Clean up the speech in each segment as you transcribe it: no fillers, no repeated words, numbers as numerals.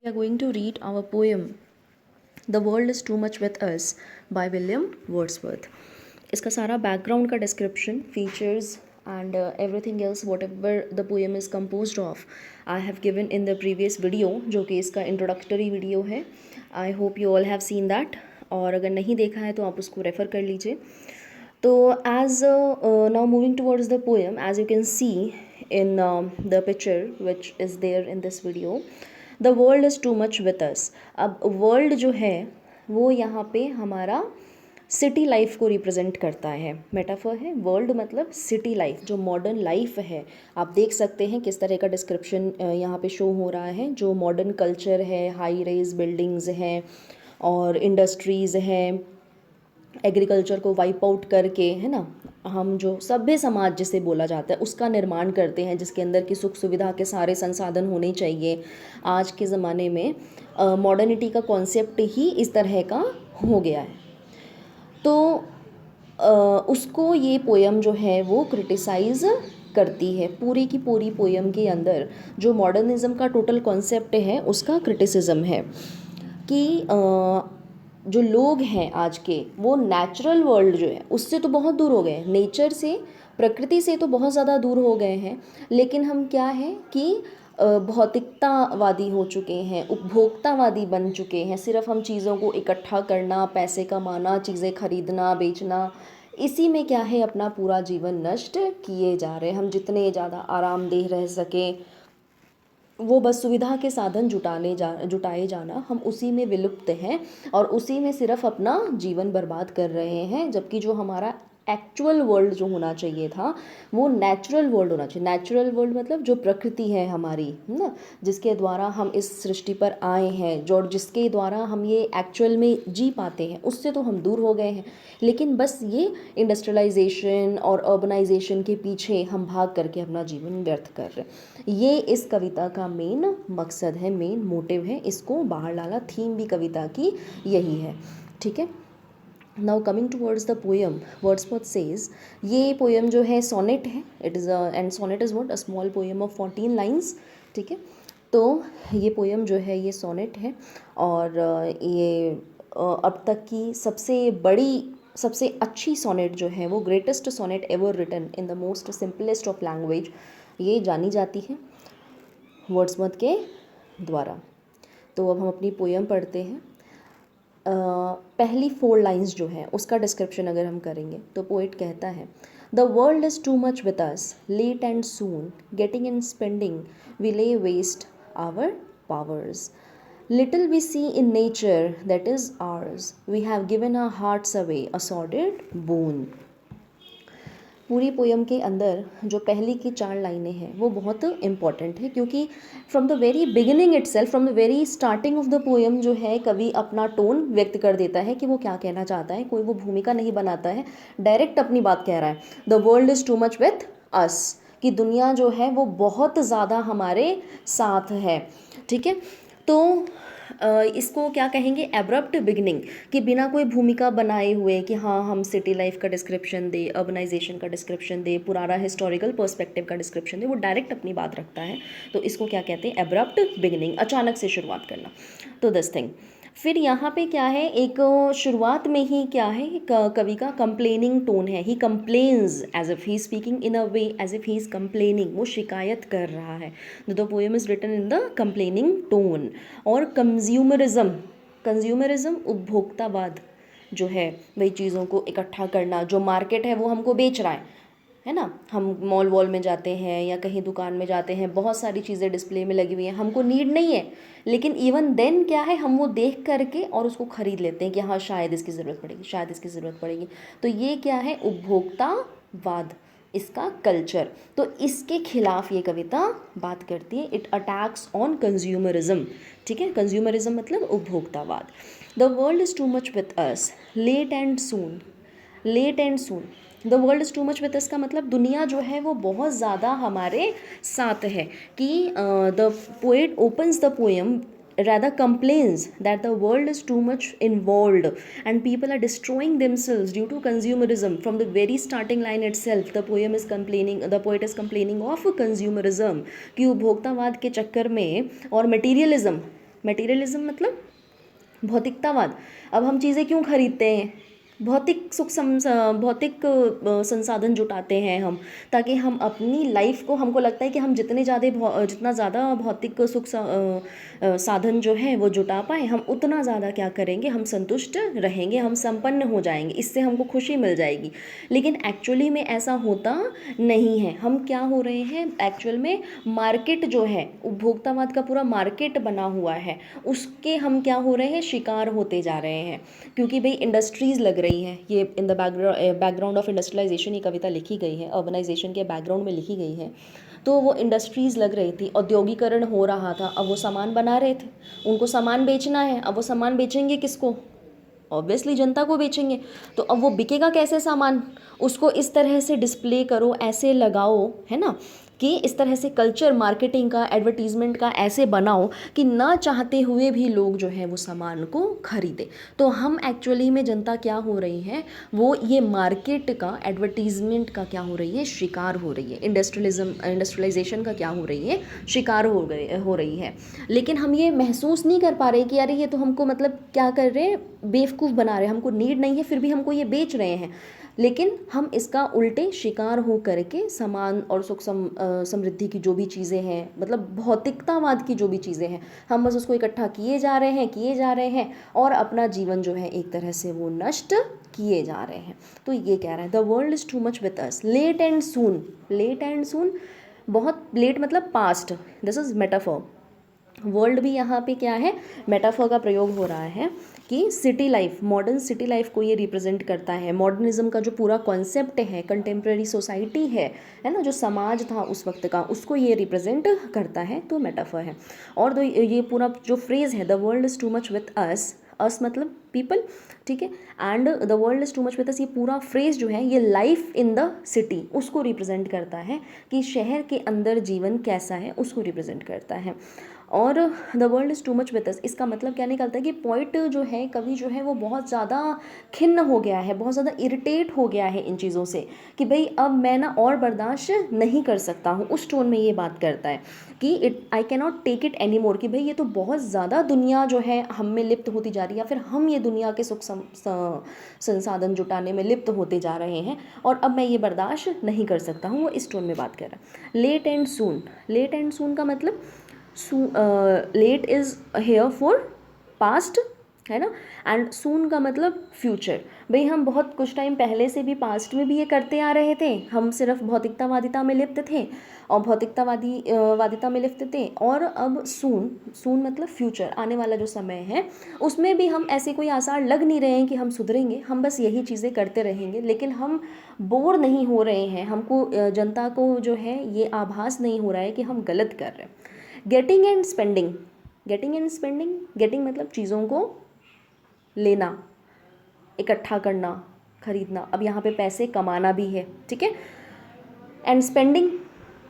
We are going to read our poem The World is Too Much with Us by William Wordsworth. इसका सारा background का description features and everything else what ever the poem is composed of I have given in the previous video, जो कि इसका introductory video है. I hope you all have seen that, और अगर नहीं देखा है तो आप उसको रेफ़र कर लीजिए. तो as now moving towards the poem, as you can see in the picture which is there in this video, the world is too much with us. अब वर्ल्ड जो है वो यहाँ पे हमारा सिटी लाइफ को रिप्रेजेंट करता है. मेटाफर है. वर्ल्ड मतलब सिटी लाइफ, जो मॉडर्न लाइफ है. आप देख सकते हैं किस तरह का डिस्क्रिप्शन यहाँ पे शो हो रहा है. जो मॉडर्न कल्चर है, हाई रेज बिल्डिंग्स हैं और इंडस्ट्रीज़ हैं, एग्रीकल्चर को वाइप आउट करके, है ना, हम जो सभ्य समाज जिसे बोला जाता है उसका निर्माण करते हैं, जिसके अंदर की सुख सुविधा के सारे संसाधन होने चाहिए. आज के ज़माने में मॉडर्निटी का कॉन्सेप्ट ही इस तरह का हो गया है. तो उसको ये पोयम जो है वो क्रिटिसाइज़ करती है. पूरी की पूरी पोयम के अंदर जो मॉडर्निज़्म का टोटल कॉन्सेप्ट है उसका क्रिटिसिज्म है कि जो लोग हैं आज के, वो नेचुरल वर्ल्ड जो है उससे तो बहुत दूर हो गए हैं. नेचर से, प्रकृति से तो बहुत ज़्यादा दूर हो गए हैं. लेकिन हम क्या है कि भौतिकतावादी हो चुके हैं, उपभोक्तावादी बन चुके हैं. सिर्फ हम चीज़ों को इकट्ठा करना, पैसे कमाना, चीज़ें खरीदना, बेचना, इसी में क्या है अपना पूरा जीवन नष्ट किए जा रहे हैं. हम जितने ज़्यादा आरामदेह रह सकें, वो बस सुविधा के साधन जुटाए जाना, हम उसी में विलुप्त हैं और उसी में सिर्फ अपना जीवन बर्बाद कर रहे हैं. जबकि जो हमारा एक्चुअल वर्ल्ड जो होना चाहिए था वो नेचुरल वर्ल्ड होना चाहिए. नेचुरल वर्ल्ड मतलब जो प्रकृति है हमारी, है ना, जिसके द्वारा हम इस सृष्टि पर आए हैं, जो जिसके द्वारा हम ये एक्चुअल में जी पाते हैं, उससे तो हम दूर हो गए हैं. लेकिन बस ये इंडस्ट्रियलाइजेशन और अर्बनाइजेशन के पीछे हम भाग करके अपना जीवन व्यर्थ कर रहे हैं. ये इस कविता का मेन मकसद है, मेन मोटिव है. इसको बाहर लाना, थीम भी कविता की यही है. ठीक है. Now coming towards the poem, Wordsworth says, ये पोएम जो है सोनेट है. It is and sonnet is what, a small poem of 14 lines. ठीक है. तो ये पोएम जो है ये सोनेट है और ये अब तक की सबसे बड़ी, सबसे अच्छी सोनेट जो है वो greatest sonnet ever written in the most simplest of language, ये जानी जाती है वर्ड्सवर्थ के द्वारा. तो अब हम अपनी पोएम पढ़ते हैं. पहली 4 लाइन्स जो है उसका डिस्क्रिप्शन अगर हम करेंगे तो पोइट कहता है, the world is too much with us, late and soon, getting and spending, we lay waste our powers. Little we see in nature that is ours, we have given our hearts away, a sordid boon. पूरी poem के अंदर जो पहली की 4 लाइनें हैं वो बहुत इम्पॉर्टेंट है, क्योंकि from the very beginning itself, from the very starting of the poem जो है कवि अपना टोन व्यक्त कर देता है कि वो क्या कहना चाहता है. कोई वो भूमिका नहीं बनाता है, डायरेक्ट अपनी बात कह रहा है. The world is too much with अस, कि दुनिया जो है वो बहुत ज़्यादा हमारे साथ है. ठीक है. तो इसको क्या कहेंगे, एब्रप्ट बिगनिंग, कि बिना कोई भूमिका बनाए हुए कि हाँ हम सिटी लाइफ का डिस्क्रिप्शन दे, अर्बनाइजेशन का डिस्क्रिप्शन दे, पुराना हिस्टोरिकल पर्सपेक्टिव का डिस्क्रिप्शन दे, वो डायरेक्ट अपनी बात रखता है. तो इसको क्या कहते हैं, एब्रप्ट बिगनिंग, अचानक से शुरुआत करना. तो दिस थिंग. फिर यहाँ पे क्या है, एक शुरुआत में ही क्या है, कवि का कंप्लेनिंग टोन है. He complains as if he speaking in a way as if he is complaining, वो शिकायत कर रहा है. The poem is written in the complaining tone. और कंज्यूमरिज्म, कंज्यूमरिज्म उपभोक्तावाद जो है, वही चीज़ों को इकट्ठा करना. जो मार्केट है वो हमको बेच रहा है ना. हम मॉल वॉल में जाते हैं या कहीं दुकान में जाते हैं, बहुत सारी चीज़ें डिस्प्ले में लगी हुई हैं, हमको नीड नहीं है, लेकिन इवन देन क्या है, हम वो देख करके और उसको ख़रीद लेते हैं कि हाँ शायद इसकी ज़रूरत पड़ेगी, शायद इसकी ज़रूरत पड़ेगी. तो ये क्या है, उपभोक्तावाद, इसका कल्चर. तो इसके खिलाफ ये कविता बात करती है. It attacks on consumerism. ठीक है. कंज्यूमरिज्म मतलब उपभोक्तावाद. The world is too much with us, late and soon, late and soon. The world is too much with us का मतलब दुनिया जो है वो बहुत ज़्यादा हमारे साथ है. कि the poet opens the poem, rather complains that the world is too much involved and people are destroying themselves due to consumerism. From the very starting line itself, the poem is complaining, the poet is complaining of consumerism, कि उपभोक्तावाद के चक्कर में और materialism, materialism मतलब भौतिकतावाद। अब हम चीज़ें क्यों खरीदते हैं? भौतिक संसाधन जुटाते हैं हम, ताकि हम अपनी लाइफ को, हमको लगता है कि हम जितना ज़्यादा भौतिक साधन जो है वो जुटा पाए, हम उतना ज़्यादा क्या करेंगे, हम संतुष्ट रहेंगे, हम संपन्न हो जाएंगे, इससे हमको खुशी मिल जाएगी। लेकिन एक्चुअली में ऐसा होता नहीं है। हम क्या हो रहे हैं एक्चुअल में, मार्केट जो है, उपभोक्तावाद का पूरा मार्केट बना हुआ है, उसके हम क्या हो रहे हैं, शिकार होते जा रहे हैं। क्योंकि भाई इंडस्ट्रीज़ लग रही हैं, ये in the background of industrialisation ये कविता लिखी गई है, अर्बनाइजेशन के बैकग्राउंड में लिखी गई है। तो वो इंडस्ट्रीज़ लग रही थी, औद्योगिकरण हो रहा था, अब वो सामान बना रहे थे, उनको सामान बेचना है, अब वो सामान बेचेंगे किसको? ऑब्वियसली जनता को बेचेंगे। तो अब वो बिकेगा कैसे सामान? उसको इस तरह से डिस्प्ले करो, ऐसे लगाओ, है ना, कि इस तरह से कल्चर मार्केटिंग का, एडवर्टीजमेंट का ऐसे बनाओ कि ना चाहते हुए भी लोग जो है वो सामान को खरीदे। तो हम एक्चुअली में जनता क्या हो रही है, वो ये मार्केट का, एडवर्टीजमेंट का क्या हो रही है, शिकार हो रही है। इंडस्ट्रियलाइजेशन का क्या हो रही है, शिकार हो रही है। लेकिन हम ये महसूस नहीं कर पा रहे कि अरे ये तो हमको मतलब क्या कर रहे हैं, बेवकूफ़ बना रहे हैं, हमको नीड नहीं है फिर भी हमको ये बेच रहे हैं। लेकिन हम इसका उल्टे शिकार हो करके सामान और सुख समृद्धि की जो भी चीज़ें हैं, मतलब भौतिकतावाद की जो भी चीज़ें हैं, हम बस उसको इकट्ठा किए जा रहे हैं और अपना जीवन जो है एक तरह से वो नष्ट किए जा रहे हैं। तो ये कह रहे हैं, the world is too much with us, late and soon, बहुत लेट मतलब past, this is metaphor. World भी यहाँ पे क्या है, मेटाफर का प्रयोग हो रहा है कि city life, modern city life को ये रिप्रेजेंट करता है। मॉडर्निज्म का जो पूरा कॉन्सेप्ट है, कंटेम्प्रेरी सोसाइटी है ना, जो समाज था उस वक्त का, उसको ये रिप्रेजेंट करता है, तो मेटाफर है। और ये पूरा जो फ्रेज़ है, the world is too much with अस मतलब पीपल, ठीक है, and the world is too much with अस, ये पूरा फ्रेज़ जो है ये लाइफ इन द सिटी उसको रिप्रेजेंट करता है, कि शहर के अंदर जीवन कैसा है उसको रिप्रेजेंट करता है। और the world is too much with अस, इसका मतलब क्या निकलता है कि पॉइंट जो है, कवि जो है वो बहुत ज़्यादा खिन्न हो गया है, बहुत ज़्यादा इरिटेट हो गया है इन चीज़ों से, कि भाई अब मैं ना और बर्दाश्त नहीं कर सकता हूँ। उस टोन में ये बात करता है कि I can not take it any more, कि भाई ये तो बहुत ज़्यादा दुनिया जो है हम में लिप्त होती जा रही है, या फिर हम ये दुनिया के संसाधन जुटाने में लिप्त होते जा रहे हैं और अब मैं ये बर्दाश्त नहीं कर सकता हूँ। वो इस टोन में बात कर रहा है। लेट एंड सून का मतलब late is here for past, है ना, एंड सून का मतलब फ्यूचर। भाई हम बहुत कुछ टाइम पहले से भी पास्ट में भी ये करते आ रहे थे, हम सिर्फ भौतिकतावादिता में लिप्त थे और वादिता में लिप्त थे, और अब सून मतलब फ्यूचर, आने वाला जो समय है उसमें भी हम ऐसे कोई आसार लग नहीं रहे हैं कि हम सुधरेंगे, हम बस यही चीज़ें करते रहेंगे, लेकिन हम बोर नहीं हो रहे हैं, हमको जनता को जो है ये आभास नहीं हो रहा है कि हम गलत कर रहे हैं। गेटिंग एंड स्पेंडिंग, गेटिंग मतलब चीज़ों को लेना, इकट्ठा करना, खरीदना, अब यहाँ पे पैसे कमाना भी है, ठीक है, एंड स्पेंडिंग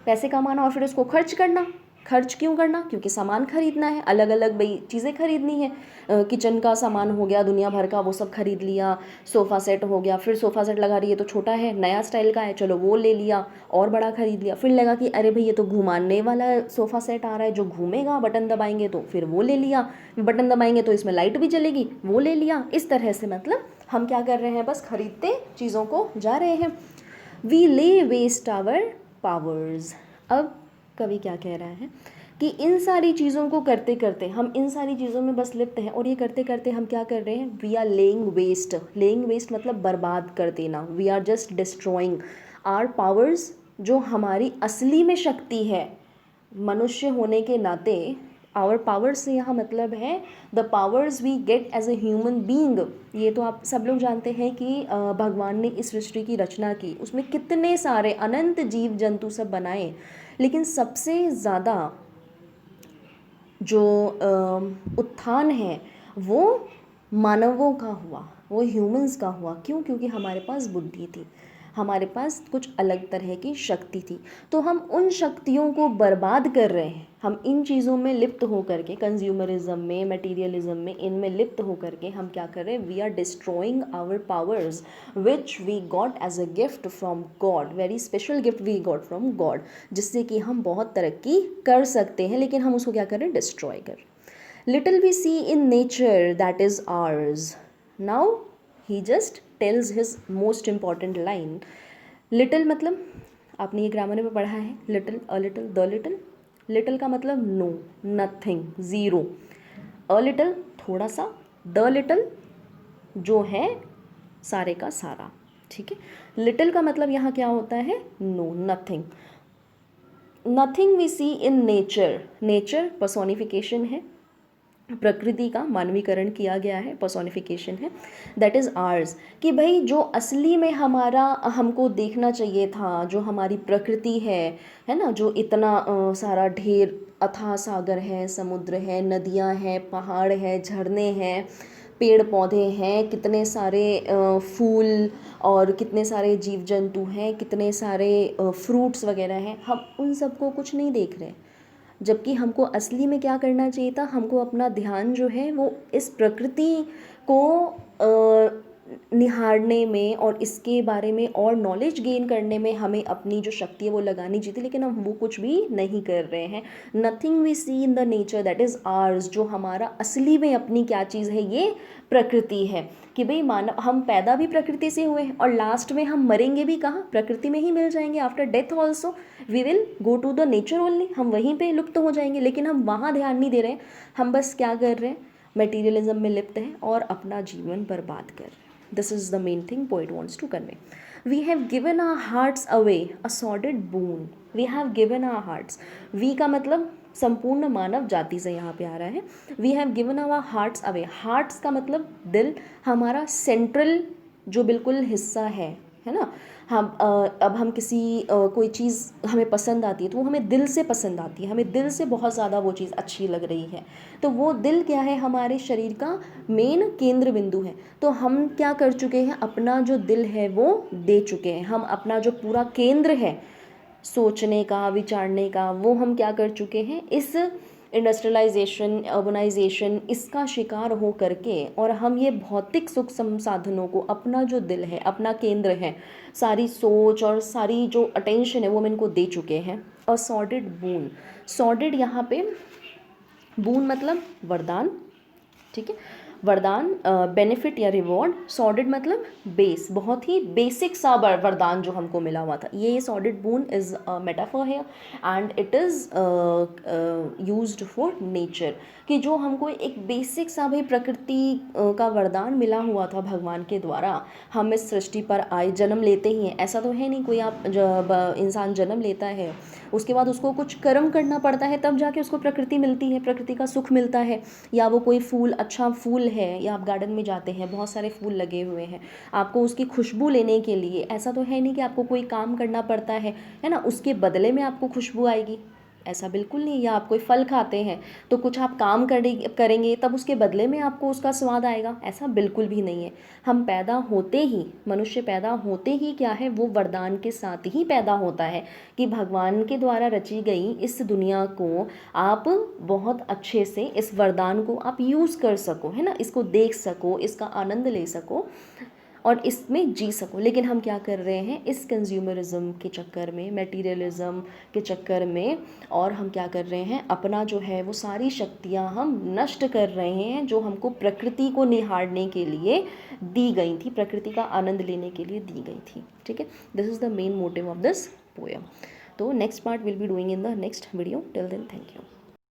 पैसे कमाना और फिर उसको खर्च करना। खर्च क्यों करना? क्योंकि सामान खरीदना है, अलग अलग भाई चीज़ें खरीदनी है, किचन का सामान हो गया दुनिया भर का, वो सब खरीद लिया, सोफ़ा सेट हो गया, फिर सोफ़ा सेट लगा रही है तो छोटा है, नया स्टाइल का है, चलो वो ले लिया, और बड़ा खरीद लिया, फिर लगा कि अरे भाई ये तो घुमाने वाला सोफ़ा सेट आ रहा है जो घूमेगा, बटन दबाएंगे तो, फिर वो ले लिया, बटन दबाएंगे तो इसमें लाइट भी जलेगी, वो ले लिया। इस तरह से मतलब हम क्या कर रहे हैं, बस खरीदते चीज़ों को जा रहे हैं। We lay waste our powers. अब कवि क्या कह रहा है कि इन सारी चीज़ों को करते करते हम इन सारी चीज़ों में बस लिप्त हैं, और ये करते करते हम क्या कर रहे हैं, वी आर लेइंग वेस्ट मतलब बर्बाद कर देना, we are just destroying our powers, जो हमारी असली में शक्ति है मनुष्य होने के नाते। आवर पावर्स से यहाँ मतलब है the powers we get as a human being. ये तो आप सब लोग जानते हैं कि भगवान ने इस सृष्टि की रचना की, उसमें कितने सारे अनंत जीव जंतु सब बनाए, लेकिन सबसे ज़्यादा जो उत्थान है वो मानवों का हुआ, वो ह्यूमंस का हुआ। क्यों? क्योंकि हमारे पास बुद्धि थी, हमारे पास कुछ अलग तरह की शक्ति थी, तो हम उन शक्तियों को बर्बाद कर रहे हैं। हम इन चीज़ों में लिप्त हो करके, कंज्यूमरिज्म में, मटीरियलिज्म में, इनमें लिप्त हो करके हम क्या कर रहे हैं, we are destroying our powers which we got as a gift from God, very special gift we got from God, जिससे कि हम बहुत तरक्की कर सकते हैं, लेकिन हम उसको क्या कर रहे हैं, डिस्ट्रॉय कर रहे हैं। Little we see in nature that is ours. Now he just tells his most important line. Little मतलब आपने ये ग्रामर में पढ़ा है, little, a little, the little. Little का मतलब no, nothing, zero. A little थोड़ा सा, द लिटिल जो है सारे का सारा. ठीक है. लिटिल का मतलब यहाँ क्या होता है, no, nothing. Nothing we see in nature. Nature personification है, प्रकृति का मानवीकरण किया गया है, पर्सोनिफिकेशन है. That is ours. कि जो असली में हमारा हमको देखना चाहिए था, जो हमारी प्रकृति है ना, जो इतना सारा ढेर, अथाह सागर है, समुद्र है, नदियाँ हैं, पहाड़ है, झरने हैं, पेड़ पौधे हैं, कितने सारे फूल और कितने सारे जीव जंतु हैं, कितने सारे फ्रूट्स वगैरह हैं, हम उन सबको कुछ नहीं देख रहे. जबकि हमको असली में क्या करना चाहिए था, हमको अपना ध्यान जो है वो इस प्रकृति को निहारने में और इसके बारे में और नॉलेज गेन करने में हमें अपनी जो शक्ति है वो लगानी चाहिए थी, लेकिन हम वो कुछ भी नहीं कर रहे हैं. Nothing we see in the nature that is ours. जो हमारा असली में अपनी क्या चीज़ है, ये प्रकृति है. कि मानव, हम पैदा भी प्रकृति से हुए हैं और लास्ट में हम मरेंगे भी कहाँ, प्रकृति में ही मिल जाएंगे. After death also we will go to the nature only. हम वहीं पे लुप्त हो जाएंगे, लेकिन हम वहाँ ध्यान नहीं दे रहे हैं. हम बस क्या कर रहे हैं, मटेरियलिज्म में लिप्त हैं और अपना जीवन बर्बाद कर रहे हैं. This is the main thing poet wants to convey. We have given our hearts away, a sordid boon. We have given our hearts. We का मतलब संपूर्ण मानव जाति से यहाँ पे आ रहा है. We have given our hearts away. Hearts का मतलब दिल, हमारा सेंट्रल जो बिल्कुल हिस्सा है ना. हम अब हम किसी कोई चीज़ हमें पसंद आती है तो वो हमें दिल से पसंद आती है, हमें दिल से बहुत ज़्यादा वो चीज़ अच्छी लग रही है. तो वो दिल क्या है, हमारे शरीर का मेन केंद्र बिंदु है. तो हम क्या कर चुके हैं, अपना जो दिल है वो दे चुके हैं. हम अपना जो पूरा केंद्र है सोचने का, विचारने का, वो हम क्या कर चुके हैं, इस इंडस्ट्रियलाइजेशन, अर्बनाइजेशन, इसका शिकार हो करके, और हम ये भौतिक सुख संसाधनों को, अपना जो दिल है, अपना केंद्र है, सारी सोच और सारी जो अटेंशन है वो हम इनको दे चुके हैं. अ सॉर्डेड बून. सॉर्डेड यहाँ पे बून मतलब वरदान. ठीक है. वरदान, बेनिफिट या रिवॉर्ड. सॉर्डेड मतलब बेस, बहुत ही बेसिक सा वरदान जो हमको मिला हुआ था. ये सॉर्डेड बून इज़ मेटाफर है and it is used for nature. कि जो हमको एक बेसिक सा प्रकृति का वरदान मिला हुआ था भगवान के द्वारा. हम इस सृष्टि पर आए, जन्म लेते ही हैं, ऐसा तो है नहीं कोई, आप जब इंसान जन्म लेता है उसके बाद उसको कुछ कर्म करना पड़ता है तब जाके उसको प्रकृति मिलती है, प्रकृति का सुख मिलता है. या वो कोई फूल, अच्छा फूल है, या आप गार्डन में जाते हैं, बहुत सारे फूल लगे हुए हैं, आपको उसकी खुशबू लेने के लिए, ऐसा तो है नहीं कि आपको कोई काम करना पड़ता है ना, उसके बदले में आपको खुशबू आएगी, ऐसा बिल्कुल नहीं. या आप कोई फल खाते हैं तो कुछ आप काम करेंगे तब उसके बदले में आपको उसका स्वाद आएगा, ऐसा बिल्कुल भी नहीं है. हम पैदा होते ही, मनुष्य पैदा होते ही क्या है, वो वरदान के साथ ही पैदा होता है कि भगवान के द्वारा रची गई इस दुनिया को आप बहुत अच्छे से, इस वरदान को आप यूज़ कर सको, है ना, इसको देख सको, इसका आनंद ले सको और इसमें जी सको. लेकिन हम क्या कर रहे हैं, इस कंज्यूमरिज्म के चक्कर में, मटेरियलिज्म के चक्कर में, और हम क्या कर रहे हैं, अपना जो है वो सारी शक्तियाँ हम नष्ट कर रहे हैं जो हमको प्रकृति को निहारने के लिए दी गई थी, प्रकृति का आनंद लेने के लिए दी गई थी. ठीक है. This is the main motive of this poem. तो next part will be doing in the next video. Till then, thank you.